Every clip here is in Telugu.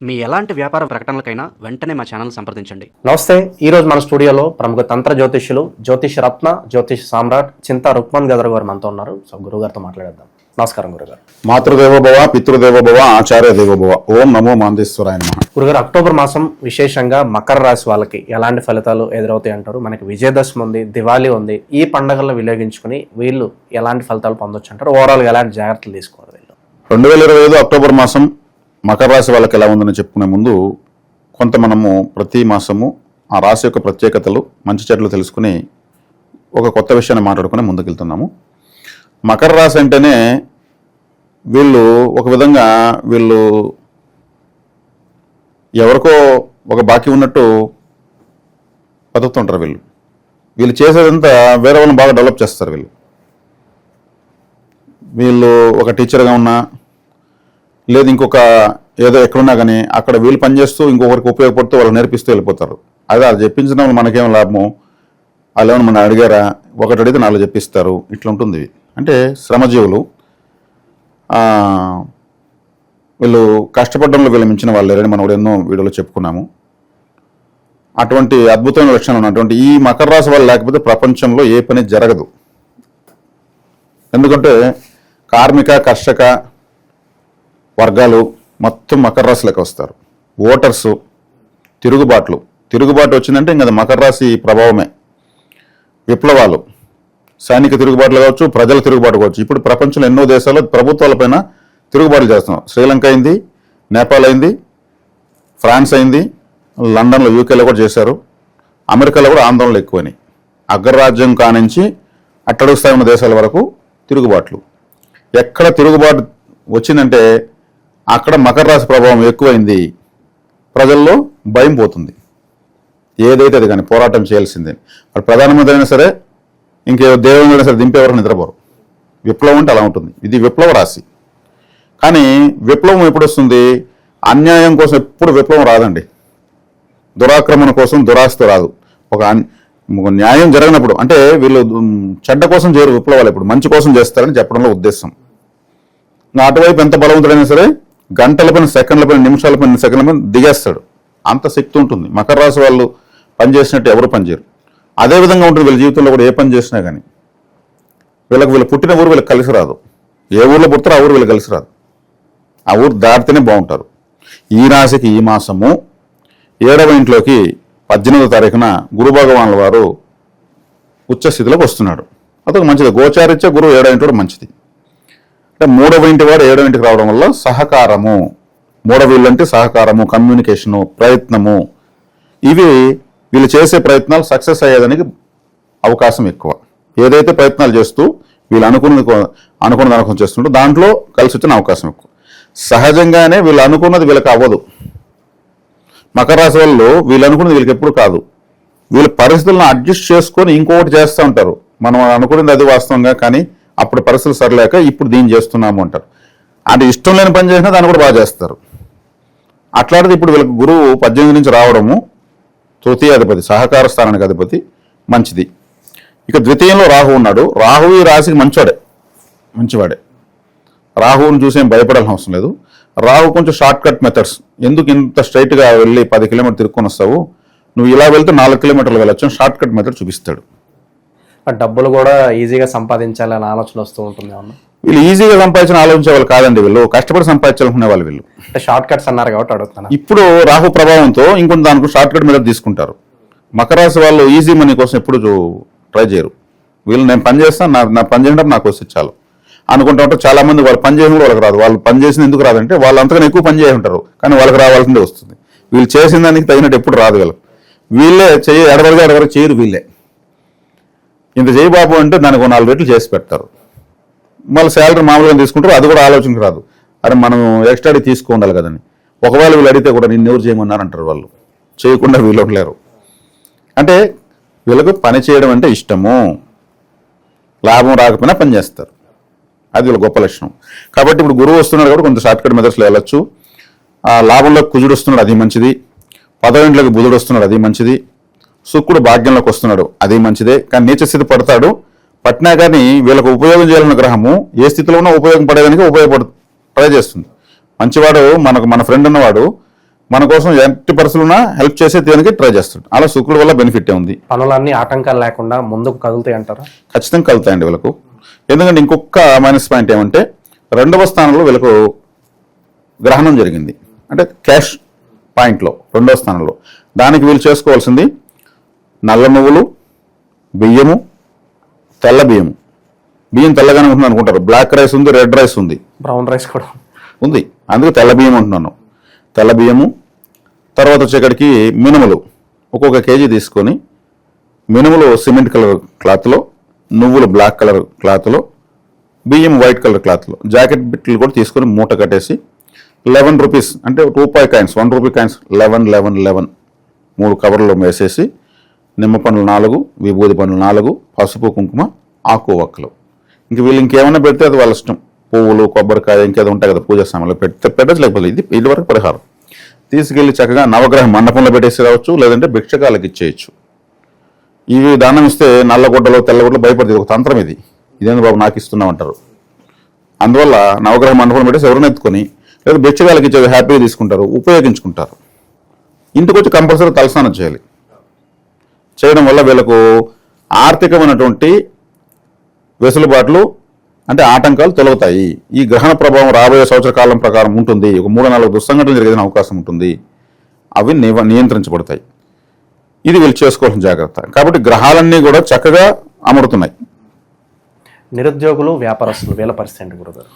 మీ ఎలాంటి వ్యాపార ప్రకటనలకైనా వెంటనే మా ఛానల్ సంప్రదించండి. నమస్తే. ఈరోజు మన స్టూడియోలో ప్రముఖ తంత్ర జ్యోతిష్యులు, జ్యోతిష్ రత్న, జ్యోతిష్ సామ్రాట్ చింతా రుక్మన్ గదర్ గారు మనతో ఉన్నారు. సో గురుగారితో మాట్లాడేద్దాం. నమస్కారం గురుగారు. మాతృదేవోభవ, పితృదేవోభవ, ఆచార్య దేవోభవ. ఓం నమో మాందేశ్వరాయ నమః. గురుగారు, అక్టోబర్ మాసం విశేషంగా మకర రాశి వాళ్ళకి ఎలాంటి ఫలితాలు ఎదురవుతాయి అంటారు? మనకి విజయదశమి ఉంది, దివాళీ ఉంది. ఈ పండుగలను వినియోగించుకుని వీళ్ళు ఎలాంటి ఫలితాలు పొందొచ్చు అంటారు? ఓవరాల్గా ఎలాంటి జాగ్రత్తలు తీసుకోవాలి వీళ్ళు? 2025 అక్టోబర్ మాసం మకర రాశి వాళ్ళకి ఎలా ఉందని చెప్పుకునే ముందు కొంత మనము ప్రతి మాసము ఆ రాశి యొక్క ప్రత్యేకతలు, మంచి చెడ్డలు తెలుసుకుని ఒక కొత్త విషయాన్ని మాట్లాడుకుని ముందుకెళ్తున్నాము. మకర రాశి అంటేనే వీళ్ళు ఒక విధంగా వీళ్ళు ఎవరికో ఒక బాకీ ఉన్నట్టు బతుకుతుంటారు. వీళ్ళు చేసేదంతా వేరే వాళ్ళని బాగా డెవలప్ చేస్తారు. వీళ్ళు ఒక టీచర్గా ఉన్నా లేదు ఇంకొక ఏదో ఎక్కడున్నా కానీ అక్కడ వీళ్ళు పనిచేస్తూ ఇంకొకరికి ఉపయోగపడుతూ వాళ్ళు నేర్పిస్తూ వెళ్ళిపోతారు. అదే అది చెప్పించడం వల్ల మనకేం లాభము? వాళ్ళు ఏమైనా మనం అడిగారా? ఒకటి అడిగితే నాలుగు చెప్పిస్తారు. ఇట్లా ఉంటుంది. అంటే శ్రమజీవులు. వీళ్ళు కష్టపడడంలో వీళ్ళు మించిన వాళ్ళు లేరని మనం కూడా ఎన్నో వీడియోలో చెప్పుకున్నాము. అటువంటి అద్భుతమైన లక్షణాలు ఉన్నటువంటి ఈ మకర రాశి వాళ్ళు లేకపోతే ప్రపంచంలో ఏ పని జరగదు. ఎందుకంటే కార్మిక, కర్షక వర్గాలు మొత్తం మకర రాశిలోకి వస్తారు. ఓటర్సు, తిరుగుబాటు వచ్చిందంటే ఇంకా అది మకర రాశి ప్రభావమే. విప్లవాలు, సైనిక తిరుగుబాట్లు కావచ్చు, ప్రజల తిరుగుబాటు కావచ్చు. ఇప్పుడు ప్రపంచంలో ఎన్నో దేశాల్లో ప్రభుత్వాలపైన తిరుగుబాట్లు చేస్తున్నాం. శ్రీలంక అయింది, నేపాల్ అయింది, ఫ్రాన్స్ అయింది, లండన్లో, యూకేలో కూడా చేశారు. అమెరికాలో కూడా ఆందోళనలు ఎక్కువని. అగ్రరాజ్యం కానించి అట్టడుగు స్థాయి ఉన్న దేశాల వరకు తిరుగుబాట్లు. ఎక్కడ తిరుగుబాటు వచ్చిందంటే అక్కడ మకర రాశి ప్రభావం ఎక్కువైంది. ప్రజల్లో భయం పోతుంది. ఏదైతే అది కానీ పోరాటం చేయాల్సిందే. వాళ్ళు ప్రధానమంత్రి అయినా సరే, ఇంకే దేవుని అయినా సరే దింపేవారు నిద్రపోరు. విప్లవం అంటే అలా ఉంటుంది. ఇది విప్లవ రాశి. కానీ విప్లవం ఎప్పుడు వస్తుంది? అన్యాయం కోసం ఎప్పుడు విప్లవం రాదండి. దురాక్రమణ కోసం, దురాస్తి రాదు. ఒక న్యాయం జరగనప్పుడు, అంటే వీళ్ళు చెడ్డ కోసం చేయరు విప్లవాలు, ఎప్పుడు మంచి కోసం చేస్తారని చెప్పడంలో ఉద్దేశం. అటువైపు ఎంత బలవంతుడైనా సరే గంటల పైన, సెకండ్ల పైన, నిమిషాల పైన, సెకండ్ల పైన దిగేస్తాడు. అంత శక్తి ఉంటుంది. మకర రాశి వాళ్ళు పనిచేసినట్టు ఎవరు పనిచేయరు. అదేవిధంగా ఉంటుంది వీళ్ళ జీవితంలో కూడా. ఏ పని చేసినా కానీ వీళ్ళు పుట్టిన ఊరు వీళ్ళకి కలిసి రాదు. ఏ ఊర్లో పుడతారో ఆ ఊరు వీళ్ళకి కలిసి రాదు. ఆ ఊరు దాటితేనే బాగుంటారు. ఈ రాశికి ఈ మాసము 7వ ఇంట్లోకి 18వ తారీఖున గురు భగవానుల వారు ఉచ్చ స్థితిలోకి వస్తున్నాడు. అదొక మంచిది. గోచారిత్య గురువు 7వ ఇంటి కూడా మంచిది. అంటే 3వ ఇంటి వాడు 7వ ఇంటికి రావడం వల్ల సహకారము, 3వ ఇల్లు అంటే సహకారము, కమ్యూనికేషను, ప్రయత్నము, ఇవి వీళ్ళు చేసే ప్రయత్నాలు సక్సెస్ అయ్యేదానికి అవకాశం ఎక్కువ. ఏదైతే ప్రయత్నాలు చేస్తూ వీళ్ళు అనుకున్నది చేస్తుంటో దాంట్లో కలిసి వచ్చిన అవకాశం ఎక్కువ. సహజంగానే వీళ్ళు అనుకున్నది వీళ్ళకి అవ్వదు. మకర రాశి వాళ్ళు వీళ్ళు అనుకున్నది వీళ్ళకి ఎప్పుడు కాదు. వీళ్ళ పరిస్థితులను అడ్జస్ట్ చేసుకొని ఇంకొకటి చేస్తూ ఉంటారు. మనం అనుకున్నది అది వాస్తవంగా, కానీ అప్పుడు పరిస్థితులు సరిలేక ఇప్పుడు దీన్ని చేస్తున్నాము అంటారు. అంటే ఇష్టం లేని పని చేసినా దాన్ని కూడా బాగా చేస్తారు. అట్లాంటిది ఇప్పుడు వీళ్ళకి గురువు 18 నుంచి రావడము, తృతీయాధిపతి, సహకార స్థానానికి అధిపతి, మంచిది. ఇక ద్వితీయంలో రాహు ఉన్నాడు. రాహు ఈ రాశికి మంచివాడే. రాహువుని చూసి ఏం భయపడాల్సిన అవసరం లేదు. రాహు కొంచెం షార్ట్ కట్ మెథడ్స్. ఎందుకు ఇంత స్ట్రైట్గా వెళ్ళి 10 కిలోమీటర్లు తిరుక్కొని వస్తావు, నువ్వు ఇలా వెళ్తే 4 కిలోమీటర్లు వెళ్ళొచ్చు, షార్ట్ కట్ మెథడ్ చూపిస్తాడు. డబ్బులు కూడా ఈజీగా సంపాదించాలని ఆలోచన వస్తూ ఉంటుంది. వీళ్ళు ఈజీగా సంపాదించిన ఆలోచించే వాళ్ళు కాదండి. వీళ్ళు కష్టపడి సంపాదించాలనుకునే వాళ్ళు. వీళ్ళు అంటే షార్ట్ కట్స్ అన్నారు కాబట్టి అడుగుతున్నాను. ఇప్పుడు రాహు ప్రభావంతో ఇంకొంత దానికి షార్ట్ కట్ మీద తీసుకుంటారు. మకర రాశి వాళ్ళు ఈజీ మనీ కోసం ఎప్పుడు ట్రై చేయరు. వీళ్ళు నేను పని చేస్తాను, నా పని చేయడం నాకు వస్తే చాలు అనుకుంటా ఉంటారు. చాలా మంది వాళ్ళు పని చేసిన వాళ్ళకి రాదు. వాళ్ళు పని చేసిన ఎందుకు రాదంటే వాళ్ళు అంతకన్నా ఎక్కువ పని చేసి ఉంటారు, కానీ వాళ్ళకి రావాల్సిందే వస్తుంది. వీళ్ళు చేసిన దానికి తగినట్టు ఎప్పుడు రాదు. వీళ్ళే ఎడవరకు చేయరు. వీళ్ళే ఇంత చేయి బాబు అంటే దానికి 4 రెట్లు చేసి పెడతారు. మళ్ళీ శాలరీ మామూలుగా తీసుకుంటారు. అది కూడా ఆలోచనకు రాదు. అరే మనం ఎక్స్ట్రా తీసుకోవాలి కదని. ఒకవేళ వీళ్ళు అడిగితే కూడా నిన్ను ఎవరు చేయమన్నారు అంటారు. వాళ్ళు చేయకుండా వీళ్ళు లేరు. అంటే వీళ్ళకు పని చేయడం అంటే ఇష్టము. లాభం రాకపోయినా పని చేస్తారు. అది వీళ్ళ గొప్ప లక్షణం. కాబట్టి ఇప్పుడు గురువు వస్తున్నాడు కాబట్టి కొంత షార్ట్ కట్ మెథడ్స్లో వెళ్ళొచ్చు. లాభంలో కుజుడు వస్తున్నాడు, అది మంచిది. 10వ ఇంట్లోకి బుధుడు వస్తున్నాడు, అది మంచిది. శుక్రుడు భాగ్యంలోకి వస్తున్నాడు, అది మంచిదే. కానీ నీచ స్థితి పడతాడు. పట్టినా కానీ వీళ్ళకు ఉపయోగం చేయాలన్న గ్రహము ఏ స్థితిలో ఉన్నా ఉపయోగపడేదానికి ట్రై చేస్తుంది. మంచివాడు మన ఫ్రెండ్ ఉన్నవాడు మన కోసం ఎట్టి పరిస్థితులున్నా హెల్ప్ చేసే దానికి ట్రై చేస్తాడు. అలా శుక్రుడి వల్ల బెనిఫిట్ ఉంది. పనులన్నీ ఆటంకాలు లేకుండా ముందుకు కదులుతాయి అంటారా? ఖచ్చితంగా కలుగుతాయండి వీళ్ళకు. ఎందుకంటే ఇంకొక మైనస్ పాయింట్ ఏమంటే 2వ స్థానంలో వీళ్ళకు గ్రహణం జరిగింది. అంటే క్యాష్ పాయింట్లో 2వ స్థానంలో. దానికి వీళ్ళు చేసుకోవాల్సింది నల్ల నువ్వులు, బియ్యము, తెల్ల బియ్యము. బియ్యం తెల్లగానే ఉంటుంది అనుకుంటారు. బ్లాక్ రైస్ ఉంది, రెడ్ రైస్ ఉంది, బ్రౌన్ రైస్ కూడా ఉంది. అందుకే తెల్ల బియ్యం అంటున్నాను. తెల్ల బియ్యము, తర్వాత వచ్చేకాడికి మినుములు ఒక్కొక్క కేజీ తీసుకొని, మినుములు సిమెంట్ కలర్ క్లాత్లో, నువ్వులు బ్లాక్ కలర్ క్లాత్లో, బియ్యం వైట్ కలర్ క్లాత్లో, జాకెట్ బిట్లు కూడా తీసుకొని మూట కట్టేసి 11 రూపీస్ అంటే రూపాయి కాయిన్స్, 1 రూపీ కాయిన్స్ 11 11 11 3 కవర్లో వేసేసి నిమ్మ పండ్లు 4, విభూది పండ్లు 4, పసుపు కుంకుమ, ఆకు వక్కలు. ఇంక వీళ్ళు ఇంకేమైనా పెడితే అది వాళ్ళ ఇష్టం. పువ్వులు, కొబ్బరికాయ, ఇంకేదో ఉంటాయి కదా పూజా సామాన్లు పెట్టచ్చు. లేకపోతే ఇది వరకు పరిహారం. తీసుకెళ్లి చక్కగా నవగ్రహ మండపంలో పెట్టేసి రావచ్చు, లేదంటే భిక్షకాలకు ఇచ్చేయచ్చు. ఇవి దానం ఇస్తే నల్లగుడ్డలు తెల్లగుడ్డలు భయపడుతుంది. ఒక తంత్రం ఇది. ఇదేంది బాబు నాకు ఇస్తున్నావు అంటారు. అందువల్ల నవగ్రహ మండపంలో పెట్టేసి ఎవరైనా ఎత్తుకొని లేదా భిక్షకాలకు ఇచ్చేది హ్యాపీగా తీసుకుంటారు, ఉపయోగించుకుంటారు. ఇంటికి వచ్చి కంపల్సరీ తలస్నానం చేయాలి. చేయడం వల్ల వీళ్ళకు ఆర్థికమైనటువంటి వెసులుబాట్లు అంటే ఆటంకాలు తొలగుతాయి. ఈ గ్రహణ ప్రభావం రాబోయే సంవత్సర కాలం ప్రకారం ఉంటుంది. ఒక 3-4 దుస్సంఘటనలు జరిగే అవకాశం ఉంటుంది. అవి నియంత్రించబడతాయి. ఇది వీళ్ళు చేసుకోవాల్సిన జాగ్రత్త. కాబట్టి గ్రహాలన్నీ కూడా చక్కగా అమరుతున్నాయి. నిరుద్యోగులు, వ్యాపారస్తులు వీళ్ళ పరిస్థితి గురుగారు?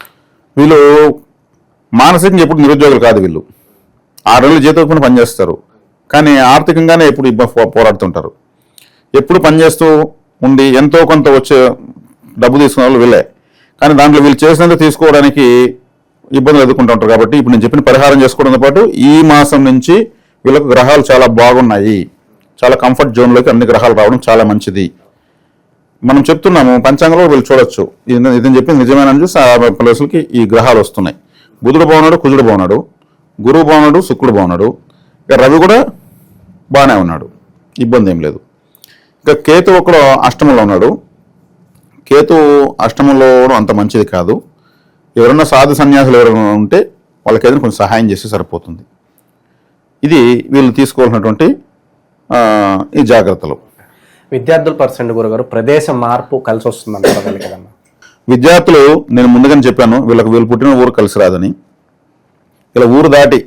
వీళ్ళు మానసికంగా ఎప్పుడు నిరుద్యోగులు కాదు. వీళ్ళు 6 నెలలు జీతం పనిచేస్తారు, కానీ ఆర్థికంగానే ఎప్పుడు పోరాడుతుంటారు. ఎప్పుడు పనిచేస్తూ ఉండి ఎంతో కొంత వచ్చే డబ్బు తీసుకున్న వాళ్ళు వీళ్ళే. కానీ దాంట్లో వీళ్ళు చేసినంత తీసుకోవడానికి ఇబ్బందులు ఎదుర్కొంటూ ఉంటారు. కాబట్టి ఇప్పుడు నేను చెప్పిన పరిహారం చేసుకోవడంతో పాటు ఈ మాసం నుంచి వీళ్ళకు గ్రహాలు చాలా బాగున్నాయి. చాలా కంఫర్ట్ జోన్లోకి అన్ని గ్రహాలు రావడం చాలా మంచిది. మనం చెప్తున్నాము పంచాంగంలో వీళ్ళు చూడొచ్చు. ఇదని చెప్పింది నిజమేనని చూసి ఆ ప్లేసులకి ఈ గ్రహాలు వస్తున్నాయి. బుధుడు బాగున్నాడు, కుజుడు బాగున్నాడు, గురువు బాగున్నాడు, శుక్రుడు బాగున్నాడు, ఇక రవి కూడా బాగానే ఉన్నాడు, ఇబ్బంది ఏం లేదు. ఇక కేతు ఒకడు అష్టమంలో ఉన్నాడు. కేతు అష్టమంలో అంత మంచిది కాదు. ఎవరన్నా సాధు సన్యాసులు ఎవరైనా ఉంటే వాళ్ళకి ఏదైనా కొంచెం సహాయం చేస్తే సరిపోతుంది. ఇది వీళ్ళు తీసుకోవాల్సినటువంటి ఈ జాగ్రత్తలు. విద్యార్థుల పరిస్థితి గురుగారు, ప్రదేశ మార్పు కలిసి వస్తుందంటారు కదన్నా? విద్యార్థులు నేను ముందుగానే చెప్పాను, వీళ్ళు పుట్టిన ఊరు కలిసి రాదని. ఇలా ఊరు దాటి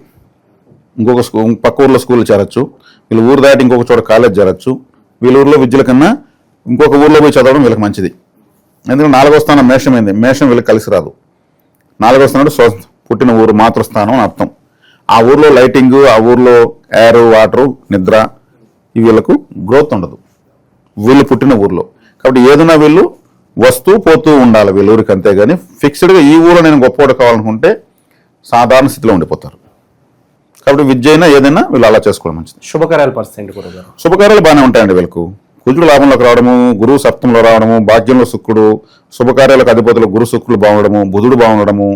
ఇంకొక పక్క ఊర్లో స్కూల్ చేరొచ్చు, వీళ్ళు ఊరు దాటి ఇంకొక చోట కాలేజ్ చేరొచ్చు. వీళ్ళ ఊర్లో విద్యల కన్నా ఇంకొక ఊర్లో పోయి చదవడం వీళ్ళకి మంచిది. ఎందుకంటే 4వ స్థానం మేషమైంది. మేషం వీళ్ళకి కలిసి రాదు. 4వ స్థానం పుట్టిన ఊరు మాతృస్థానం అని అర్థం. ఆ ఊర్లో లైటింగ్, ఆ ఊర్లో ఎయిర్, వాటరు, నిద్ర ఇవి వీళ్ళకు గ్రోత్ ఉండదు వీళ్ళు పుట్టిన ఊర్లో. కాబట్టి ఏదైనా వీళ్ళు వస్తూ పోతూ ఉండాలి వీళ్ళ ఊరికి. అంతేగాని ఫిక్స్డ్గా ఈ ఊళ్ళో నేను గొప్పవాడు కావాలనుకుంటే సాధారణ స్థితిలో ఉండిపోతారు. కాబట్టి విద్య అయినా ఏదైనా వీళ్ళు అలా చేసుకోవడం మంచిది. శుభకార్యాల పరిస్థితి గురుగారు? శుభకార్యాలు బాగానే ఉంటాయండి వీళ్ళకు. కుజుడు లాభంలోకి రావడము, గురువు సప్తంలో రావడము, భాగ్యంలో శుక్రుడు, శుభకార్యాలకు అధిపతులు గురు శుక్రుడు బాగుండడము, బుధుడు బాగుండడము,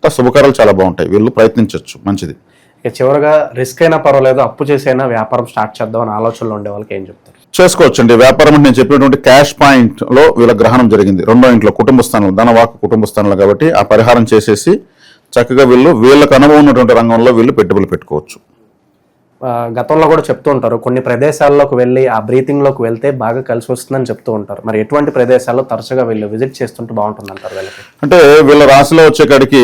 శుభకార్యాలు చాలా బాగుంటాయి. వీళ్ళు ప్రయత్నించవచ్చు, మంచిది. ఇక చివరిగా రిస్క్ అయినా పర్వాలేదు, అప్పు చేసైనా వ్యాపారం స్టార్ట్ చేద్దాం అని ఆలోచనలో ఉండే వాళ్ళకి ఏం చెప్తారు? చేసుకోవచ్చండి. వ్యాపారం అంటే నేను చెప్పినటువంటి క్యాష్ పాయింట్ లో వీళ్ళ గ్రహణం జరిగింది. 2వ ఇంట్లో కుటుంబ స్థానంలో, ధనవాకు కుటుంబ స్థానంలో. కాబట్టి ఆ పరిహారం చేసేసి చక్కగా వీళ్ళకు అనుభవం ఉన్నటువంటి రంగంలో వీళ్ళు పెట్టుబడులు పెట్టుకోవచ్చు. గతంలో కూడా చెప్తూ ఉంటారు, కొన్ని ప్రదేశాల్లోకి వెళ్ళి ఆ బ్రీతింగ్ లోకి వెళ్తే బాగా కలిసి వస్తుందని చెప్తూ ఉంటారు. మరి ఎటువంటి ప్రదేశాల్లో తరచుగా వీళ్ళు విజిట్ చేస్తుంటే బాగుంటుంది అంటారు వీళ్ళకి? అంటే వీళ్ళ రాశిలో వచ్చేకాడికి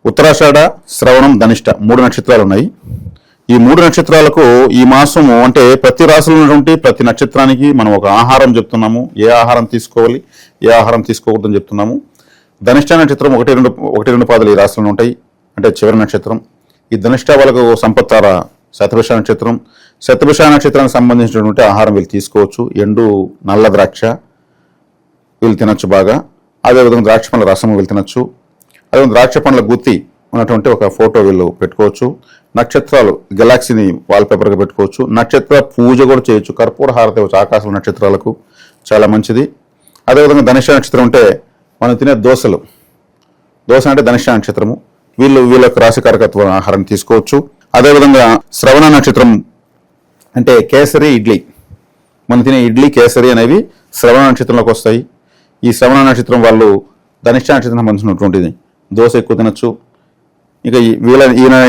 ఉత్తరాషాఢ, శ్రవణం, ధనిష్ట 3 నక్షత్రాలు ఉన్నాయి. ఈ 3 నక్షత్రాలకు ఈ మాసము అంటే ప్రతి రాశిలో ఉన్నటువంటి ప్రతి నక్షత్రానికి మనం ఒక ఆహారం చెప్తున్నాము. ఏ ఆహారం తీసుకోవాలి, ఏ ఆహారం తీసుకోకూడదని చెప్తున్నాము. ధనిష్ట నక్షత్రం 1-2 పాదాలు ఈ రాశిలో ఉంటాయి, అంటే చివరి నక్షత్రం. ఈ ధనిష్ట వాళ్ళకు సంపత్తార శతభిష నక్షత్రం. శతభిష నక్షత్రానికి సంబంధించినటువంటి ఆహారం వీళ్ళు తీసుకోవచ్చు. ఎండు నల్ల ద్రాక్ష వీళ్ళు తినచ్చు బాగా. అదేవిధంగా ద్రాక్ష పండ్ల రసం వీళ్ళు తినచ్చు. అదేవిధంగా ద్రాక్ష పండ్ల గుత్తి ఉన్నటువంటి ఒక ఫోటో వీళ్ళు పెట్టుకోవచ్చు. నక్షత్రాలు గెలాక్సీని వాల్పేపర్గా పెట్టుకోవచ్చు. నక్షత్ర పూజ కూడా చేయొచ్చు. కర్పూర హారతి ఇవ్వచ్చు ఆకాశం నక్షత్రాలకు, చాలా మంచిది. అదేవిధంగా ధనిష్ట నక్షత్రం అంటే మనం తినే దోశ అంటే ధనిష్ట నక్షత్రము. వీళ్ళకి రాశికారకత్వ ఆహారం తీసుకోవచ్చు. అదేవిధంగా శ్రవణ నక్షత్రం అంటే కేసరి, ఇడ్లీ, మనం తినే ఇడ్లీ, కేసరి అనేవి శ్రవణ నక్షత్రంలోకి వస్తాయి. ఈ శ్రవణ నక్షత్రం వాళ్ళు ధనిష్ట నక్షత్రం సంబంధించినటువంటిది దోశ ఎక్కువ తినచ్చు. ఇక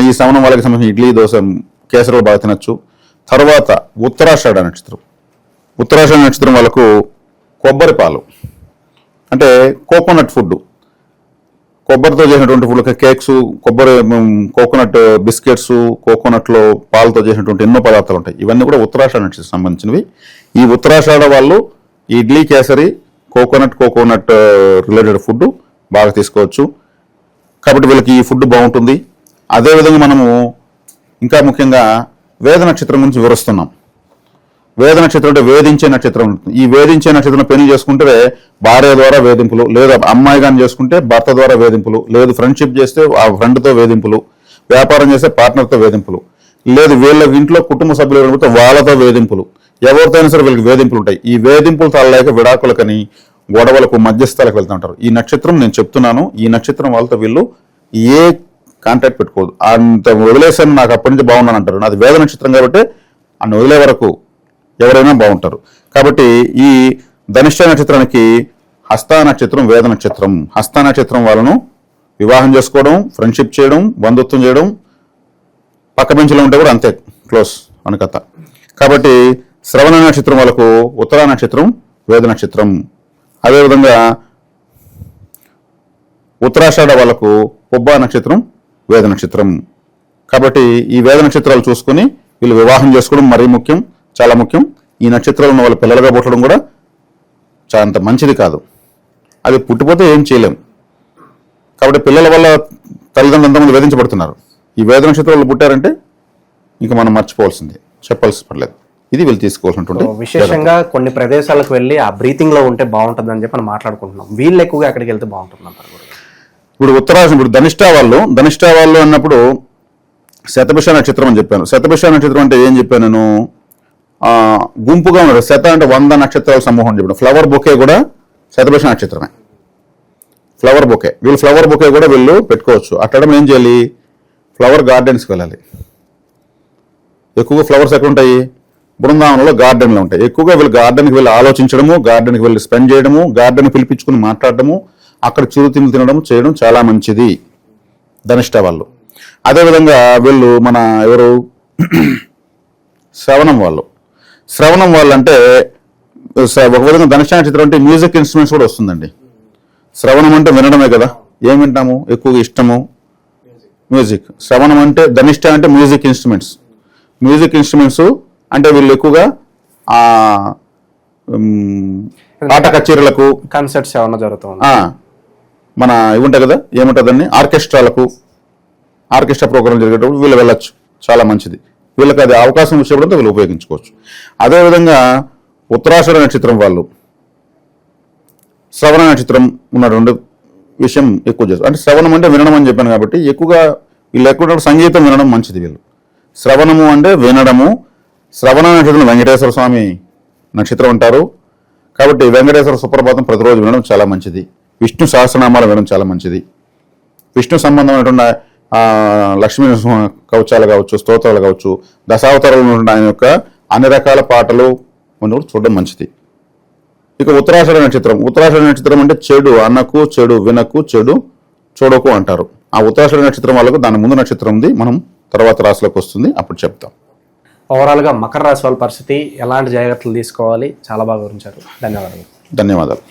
ఈ శ్రవణం వాళ్ళకి సంబంధించిన ఇడ్లీ దోశ కేసరాలు బాగా తినచ్చు. తర్వాత ఉత్తరాషాఢ నక్షత్రం. ఉత్తరాషాఢ నక్షత్రం వాళ్ళకు కొబ్బరి పాలు అంటే కోకోనట్ ఫుడ్, కొబ్బరితో చేసినటువంటి ఫుడ్, కేక్స్, కోకోనట్ బిస్కెట్స్, కోకోనట్లో పాలతో చేసినటువంటి ఎన్నో పదార్థాలు ఉంటాయి. ఇవన్నీ కూడా ఉత్తరాషాఢ నక్షత్రం సంబంధించినవి. ఈ ఉత్తరాషాఢ వాళ్ళు idli, kesari, coconut related food బాగా తీసుకోవచ్చు. కాబట్టి వీళ్ళకి ఈ ఫుడ్ బాగుంటుంది. అదేవిధంగా మనము ఇంకా ముఖ్యంగా వేద నక్షత్రం గురించి వివరిస్తున్నాం. వేద నక్షత్రం అంటే వేధించే నక్షత్రం ఉంటుంది. ఈ వేధించే నక్షత్రం పెళ్లి చేసుకుంటే భార్య ద్వారా వేధింపులు, లేదా అమ్మాయి కానీ చేసుకుంటే భర్త ద్వారా వేధింపులు, లేదు ఫ్రెండ్షిప్ చేస్తే ఆ ఫ్రెండ్తో వేధింపులు, వ్యాపారం చేస్తే పార్ట్నర్తో వేధింపులు, లేదు వీళ్ళ ఇంట్లో కుటుంబ సభ్యులు ఎవరితో వాళ్ళతో వేధింపులు, ఎవరితో అయినా సరే వీళ్ళకి వేధింపులు ఉంటాయి. ఈ వేధింపులు తాళలేక విడాకులకని గొడవలకు మధ్యస్థాలకు వెళ్తూ ఉంటారు. ఈ నక్షత్రం నేను చెప్తున్నాను, ఈ నక్షత్రం వాళ్ళతో వీళ్ళు ఏ కాంటాక్ట్ పెట్టుకోదు. అంత వదిలేసాను, నాకు అప్పటి నుంచి బాగున్నాను అంటారు. నాది వేద నక్షత్రం కాబట్టి అన్ని వదిలే వరకు ఎవరైనా బాగుంటారు. కాబట్టి ఈ ధనిష్ట నక్షత్రానికి హస్త నక్షత్రం, వేద నక్షత్రం. హస్త నక్షత్రం వాళ్ళను వివాహం చేసుకోవడం, ఫ్రెండ్షిప్ చేయడం, బంధుత్వం చేయడం, పక్క బెంచ్లో ఉంటే కూడా అంతే క్లోజ్ అని కథ. కాబట్టి శ్రవణ నక్షత్రం వాళ్ళకు ఉత్తర నక్షత్రం, వేద నక్షత్రం. అదేవిధంగా ఉత్తరాషాఢ వాళ్ళకు పుబ్బ నక్షత్రం, వేద నక్షత్రం. కాబట్టి ఈ వేద నక్షత్రాలు చూసుకొని వీళ్ళు వివాహం చేసుకోవడం మరీ ముఖ్యం, చాలా ముఖ్యం. ఈ నక్షత్రాలు ఉన్న వాళ్ళ పిల్లలుగా పుట్టడం కూడా చాలా అంత మంచిది కాదు. అది పుట్టిపోతే ఏం చేయలేం. కాబట్టి పిల్లల వల్ల తల్లిదండ్రులు ఎంతమంది వేధించబడుతున్నారు. ఈ వేద నక్షత్రాలు పుట్టారంటే ఇంకా మనం మర్చిపోవాల్సిందే, చెప్పాల్సి పడలేదు. ఇది వీళ్ళు తీసుకోవాల్సినటువంటి విశేషంగా కొన్ని ప్రదేశాలకు వెళ్ళి ఆ బ్రీతింగ్ లో ఉంటే బాగుంటుంది అని చెప్పి మనం మాట్లాడుకుంటున్నాం. వీళ్ళు ఎక్కువగా ఎక్కడికి వెళ్తే బాగుంటుంది అంటారు? ఇప్పుడు ధనిష్ట వాళ్ళు అన్నప్పుడు శతభిష నక్షత్రం అని చెప్పాను. శతభిష నక్షత్రం అంటే ఏం చెప్పాను నేను? గుంపుగా ఉన్నారు. శత అంటే 100 నక్షత్రాల సమూహం అని చెప్పాను. ఫ్లవర్ బొకే కూడా శతభిష నక్షత్రమే. ఫ్లవర్ బొకే, వీళ్ళు ఫ్లవర్ బొకే కూడా వీళ్ళు పెట్టుకోవచ్చు. అట్లా ఏం చేయాలి? ఫ్లవర్ గార్డెన్స్కి వెళ్ళాలి. ఎక్కువగా ఫ్లవర్స్ ఎక్కడ ఉంటాయి? బృందావనంలో గార్డెన్లో ఉంటాయి. ఎక్కువగా వీళ్ళు గార్డెన్కి వెళ్ళి ఆలోచించడము, గార్డెన్కి వెళ్ళి స్పెండ్ చేయడము, గార్డెన్ పిలిపించుకుని మాట్లాడటము, అక్కడ చిరుతిండి తినడం చేయడం చాలా మంచిది ధనిష్ట వాళ్ళు. అదేవిధంగా వీళ్ళు మన ఎవరు శ్రవణం వాళ్ళు అంటే ఒక విధంగా ధనిష్ట నక్షత్రం అంటే మ్యూజిక్ ఇన్స్ట్రుమెంట్స్ కూడా వస్తుందండి. శ్రవణం అంటే వినడమే కదా, ఏం వింటాము ఎక్కువగా ఇష్టము? మ్యూజిక్. శ్రవణం అంటే ధనిష్ట అంటే మ్యూజిక్ ఇన్స్ట్రుమెంట్స్ అంటే వీళ్ళు ఎక్కువగా పాట కచేరీలకు, కాన్సర్ట్స్ ఏమన్నా జరుగుతుంది, మన ఇవి ఉంటాయి కదా, ఏముంటుందండి, ఆర్కెస్ట్రా ప్రోగ్రాం జరిగేటప్పుడు వీళ్ళు వెళ్ళొచ్చు, చాలా మంచిది. వీళ్ళకి అది అవకాశం ఇచ్చినప్పుడు వీళ్ళు ఉపయోగించుకోవచ్చు. అదేవిధంగా ఉత్తరాషాఢ నక్షత్రం వాళ్ళు శ్రవణ నక్షత్రం ఉన్నటువంటి విషయం ఎక్కువ చేస్తారు. అంటే శ్రవణం అంటే వినడం అని చెప్పాను కాబట్టి ఎక్కువగా వీళ్ళు ఎక్కువ సంగీతం వినడం మంచిది. వీళ్ళు శ్రవణము అంటే వినడము. శ్రవణ నక్షత్రం వెంకటేశ్వర స్వామి నక్షత్రం అంటారు కాబట్టి వెంకటేశ్వర సుప్రభాతం ప్రతిరోజు వినడం చాలా మంచిది. విష్ణు సహస్రనామాలు వినడం చాలా మంచిది. విష్ణు సంబంధమైనటువంటి లక్ష్మీ కవచాలు కావచ్చు, స్తోత్రాలు కావచ్చు, దశావతారాలు ఉన్నటువంటి ఆయన యొక్క అన్ని రకాల పాటలు మనం చూడడం మంచిది. ఇక ఉత్తరాషాఢ నక్షత్రం అంటే చెడు అనకు, చెడు వినకు, చెడు చూడకు అంటారు. ఆ ఉత్తరాషాఢ నక్షత్రం వాళ్ళకు దాని ముందు నక్షత్రం ఉంది, మనం తర్వాత రాశిలోకి వస్తుంది, అప్పుడు చెప్తాం. ఓవరాల్గా మకర రాశి వాళ్ళ పరిస్థితి, ఎలాంటి జాగ్రత్తలు తీసుకోవాలి, చాలా బాగా వివరించారు. ధన్యవాదాలు.